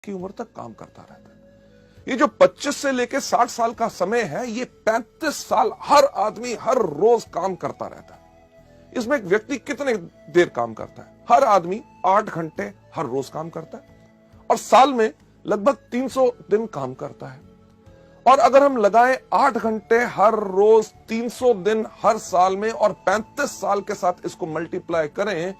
की उम्र तक काम करता रहता है। ये जो 25 से लेकर 60 साल का समय है, ये 35 साल हर आदमी हर रोज काम करता रहता है। इसमें एक व्यक्ति कितने देर काम करता है? हर आदमी 8 घंटे हर रोज काम करता है और साल में लगभग 300 दिन काम करता है। और अगर हम लगाएं 8 घंटे हर रोज 300 दिन हर साल में और 35 साल के साथ इसको मल्टीप्लाई करें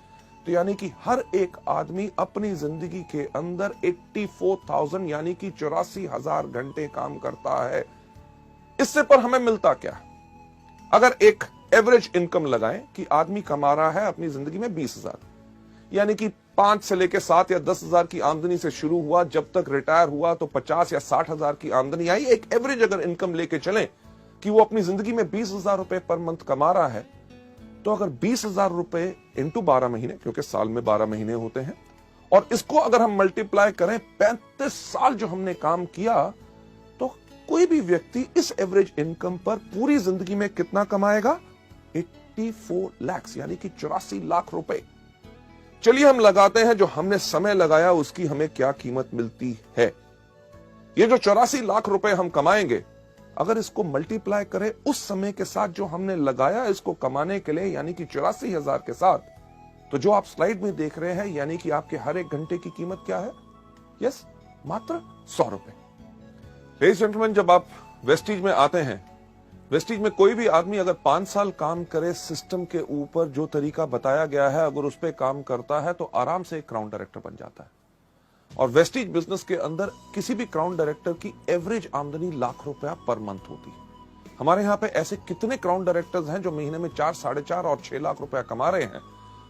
तो यानी कि हर एक आदमी अपनी जिंदगी के अंदर 84,000 यानी कि 84,000 घंटे काम करता है। इससे पर हमें मिलता क्या? अगर एक एवरेज इनकम लगाएं कि आदमी कमा रहा है अपनी जिंदगी में 20,000, यानी कि 5 से लेकर 7 या 10,000 की आमदनी से शुरू हुआ, जब तक रिटायर हुआ तो 50 या 60,000 की आमदनी आई। एक एवरेज अगर इनकम लेके चलें कि वो अपनी जिंदगी में 20,000 रुपए पर मंथ कमा रहा है, तो अगर 20,000 रुपए इंटू 12 महीने, क्योंकि साल में 12 महीने होते हैं, और इसको अगर हम मल्टीप्लाई करें 35 साल जो हमने काम किया, तो कोई भी व्यक्ति इस एवरेज इनकम पर पूरी जिंदगी में कितना कमाएगा? 84 लाख यानी कि 84 लाख रुपए। चलिए हम लगाते हैं जो हमने समय लगाया उसकी हमें क्या कीमत मिलती है। ये जो 84 लाख रुपए हम कमाएंगे, अगर इसको मल्टीप्लाई करें उस समय के साथ जो हमने लगाया इसको कमाने के लिए, यानी कि 84,000 के साथ, तो जो आप स्लाइड में देख रहे हैं यानी कि आपके हर एक घंटे की कीमत क्या है? यस, मात्र 100 रुपए। लेडीज जेंटलमैन, जब आप वेस्टीज में आते हैं, वेस्टीज में कोई भी आदमी अगर 5 साल काम करे सिस्टम के ऊपर जो तरीका बताया गया है, अगर उस पर काम करता है तो आराम से एक क्राउन डायरेक्टर बन जाता है। और वेस्टीज बिजनेस के अंदर किसी भी क्राउन डायरेक्टर की एवरेज आमदनी लाख रुपया पर मंथ होती है। हमारे यहाँ पे ऐसे कितने क्राउन डायरेक्टर्स हैं जो महीने में 4, 4.5 और 6 लाख रुपया कमा रहे हैं।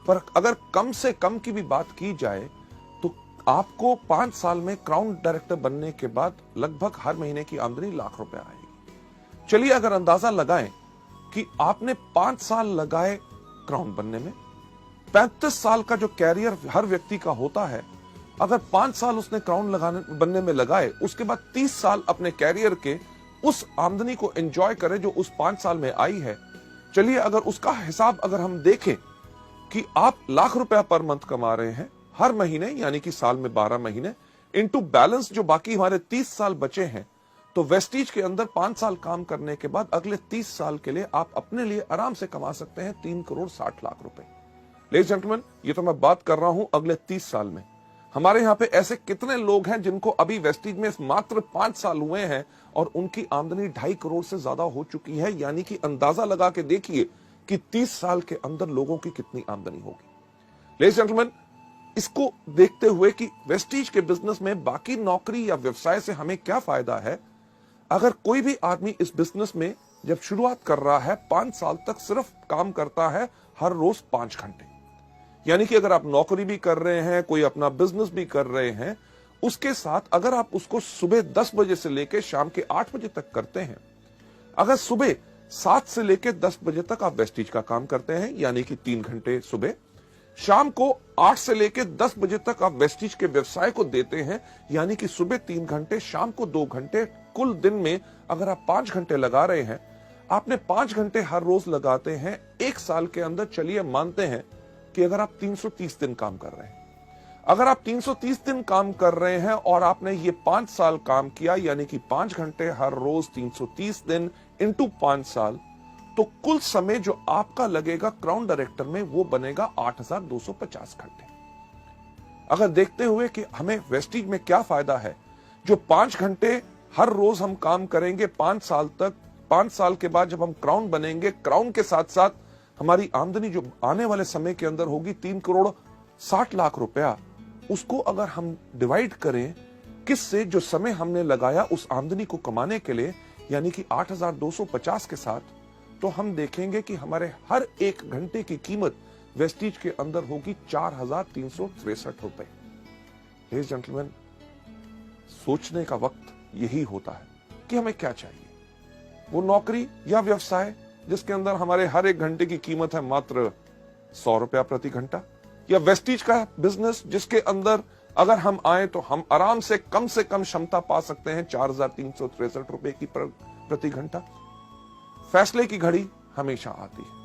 पर अगर कम से कम की भी बात की जाए तो आपको 5 साल में क्राउन डायरेक्टर बनने के बाद लगभग हर महीने की आमदनी लाख रुपया आएगी। चलिए अगर अंदाजा लगाएं कि आपने 5 साल लगाए क्राउन बनने में, 35 साल का जो कैरियर हर व्यक्ति का होता है, अगर 5 साल उसने क्राउन बनने में लगाए, उसके बाद 30 साल अपने कैरियर के उस आमदनी को एंजॉय करे जो उस 5 साल में आई है। चलिए अगर उसका हिसाब अगर हम देखें कि आप लाख रुपया पर मंथ कमा रहे हैं हर महीने, यानी कि साल में 12 महीने, इनटू बैलेंस जो बाकी हमारे 30 साल बचे हैं, तो वेस्टीज के अंदर 5 साल काम करने के बाद अगले 30 साल के लिए आप अपने लिए आराम से कमा सकते हैं 3 करोड़ 60 लाख रुपए। लेडीज जेंटलमैन, ये तो मैं बात कर रहा हूं अगले 30 साल में। हमारे यहाँ पे ऐसे कितने लोग हैं जिनको अभी वेस्टीज में मात्र 5 साल हुए हैं और उनकी आमदनी 2.5 करोड़ से ज्यादा हो चुकी है। यानी कि अंदाजा लगा के देखिए कि 30 साल के अंदर लोगों की कितनी आमदनी होगी। लेडीज जेंटलमैन, इसको देखते हुए कि वेस्टीज के बिजनेस में बाकी नौकरी या व्यवसाय से हमें क्या फायदा है, अगर कोई भी आदमी इस बिजनेस में जब शुरुआत कर रहा है 5 साल तक सिर्फ काम करता है हर रोज 5 घंटे, यानी कि अगर आप नौकरी भी कर रहे हैं, कोई अपना बिजनेस भी कर रहे हैं, उसके साथ अगर आप उसको सुबह 10 बजे से लेकर शाम के 8 बजे तक करते हैं, अगर सुबह 7 से लेकर 10 बजे तक आप वेस्टीज का काम करते हैं, यानी कि 3 घंटे सुबह, शाम को 8 से लेकर 10 बजे तक आप वेस्टीज के व्यवसाय को देते हैं, यानी कि सुबह 3 घंटे, शाम को 2 घंटे, कुल दिन में अगर आप 5 घंटे लगा रहे हैं, आपने 5 घंटे हर रोज लगाते हैं, 1 साल के अंदर चलिए मानते हैं कि अगर आप 330 दिन काम कर रहे हैं, अगर आप 330 दिन काम कर रहे हैं और आपने ये 5 साल काम किया, यानी कि 5 घंटे हर रोज 330 दिन इंटू 5 साल, तो कुल समय जो आपका लगेगा क्राउन डायरेक्टर में वो बनेगा 8,250 घंटे। अगर देखते हुए कि हमें वेस्टीज में क्या फायदा है, जो 5 घंटे हर रोज हम काम करेंगे 5 साल तक, 5 साल के बाद जब हम क्राउन बनेंगे, क्राउन के साथ साथ हमारी आमदनी जो आने वाले समय के अंदर होगी 3 करोड़ 60 लाख रुपया, उसको अगर हम डिवाइड करें किससे, जो समय हमने लगाया उस आमदनी को कमाने के लिए, यानी कि 8,250 के साथ, तो हम देखेंगे कि हमारे हर एक घंटे की कीमत वेस्टीज के अंदर होगी 4,363 रुपए। लेडीज जेंटलमैन, सोचने का वक्त यही होता है कि हमें क्या चाहिए। वो नौकरी या व्यवसाय जिसके अंदर हमारे हर एक घंटे की कीमत है मात्र 100 रुपया प्रति घंटा, या वेस्टीज का बिजनेस जिसके अंदर अगर हम आए तो हम आराम से कम क्षमता पा सकते हैं 4,363 रुपए की प्रति घंटा। फैसले की घड़ी हमेशा आती है।